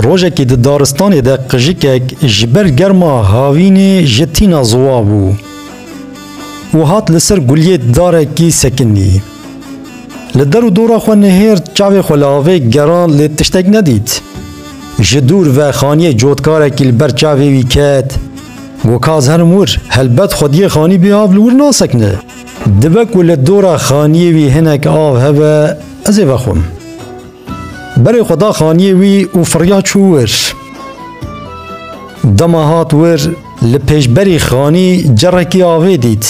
روژکی د دارستانی ده قژیکک جبر گرما هاوینی جتینا زوا بو و هات لسر گلیه دارکی سکنی لدر و دورا خو نهیر چاوی خلاوه گران لی تشتک ندید جدور و خانی جودکارکی لبر چاوی وی کت و کاز هرمور هلبت خودی خانی بیاو لور ناسکنه دبک و لدورا خانی وی هنک آو هبه ازی وخم بری خدا خانی وی و فریا چور دماهات ور لپیش بری خانی جرکی آوه دید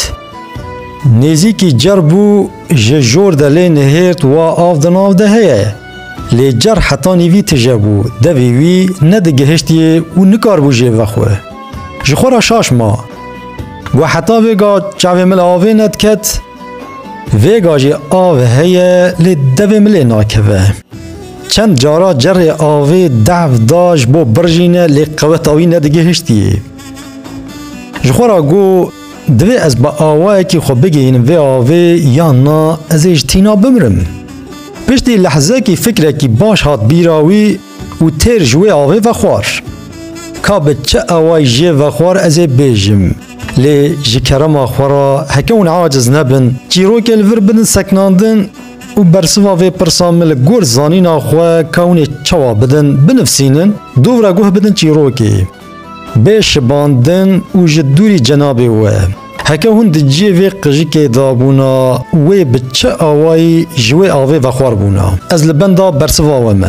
نیزی کی جر بو جور دلی نهیرت و آف دناو ده هیه لی جر حتا نیوی تجبو دوی وی نده گهشتیه و نکار بو جیو خواه جخورا شاش ما و حتا ویگا چاوی مل آوه ند کت ویگا جی آوه هیه لی دوی مل ناکوه چند جارا جر آوه دعو داش بو برجینه لی قوت آوی نده گهشتیه جخورا گو دوی از با آوه که خو بگین و آوه یا نا از اجتینا بمرم پشتی لحظه که فکره که باش هات بیراوی و تیر جوی آوه و خوار که به چه آوه جه و خوار از بیجم لی جکرم خوارا هکون عاجز نبن چیروک الور بدن سکناندن و برسوا و پرسامل گور زانین آخواه کونی چوا بدن بنفسینن دورا گوه بدن چیروکی بیش باندن و جدوری جنابی و هکه هون دجی وی قجی که دابونا وی بچه آوائی جوی آوی و خوار بونا از لبندا برسوا و ما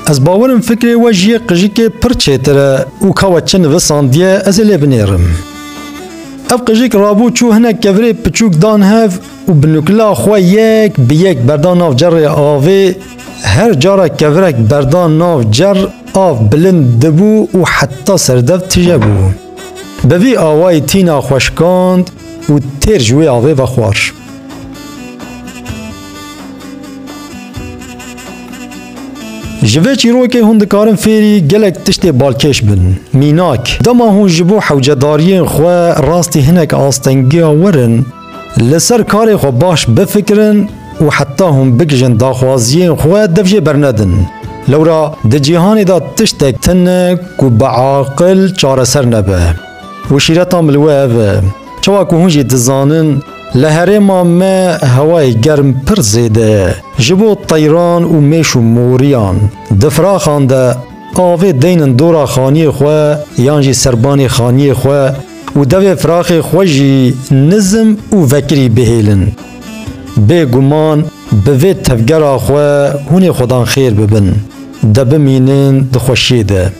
از باورم فکری و جی قجی که پرچه تره و کاوچن و ساندیه از لبنیرم اف قجیک رابو چو هنک کفری پچوک دان هف و بنوکلا خواه یک بیک بردان ناف جر آوه هر جارا کفرک بردان ناف جر آف بلند دبو و حتی سردف تجبو بوی آوای تینا خوشکاند و تیر جوی آوه و خوار جوه چیروکه هندکارن فیری گلک تشت بالکش بن میناک دما هون جبو حوجدارین خواه راستی هنک آستنگی ورن لسر کار خو باش بفکرن و حتی هم بگجن داخوازیین خواه دفجه برندن لورا ده جیهانی دا تشتک تنه کو بعاقل چاره سر نبه و شیرتا ملوه اوه چوا که هونجی دزانن لهره ما هوای گرم پر زیده جبو طیران و میش و موریان دفراخان ده آوه دینن دورا خانی خواه یانجی سربانی خانی خواه و دوی فراخ خوشی نظم و وکری بهیلن به گمان به تفگر خواه هونی خودان خیر ببن دبمینن دخوشیده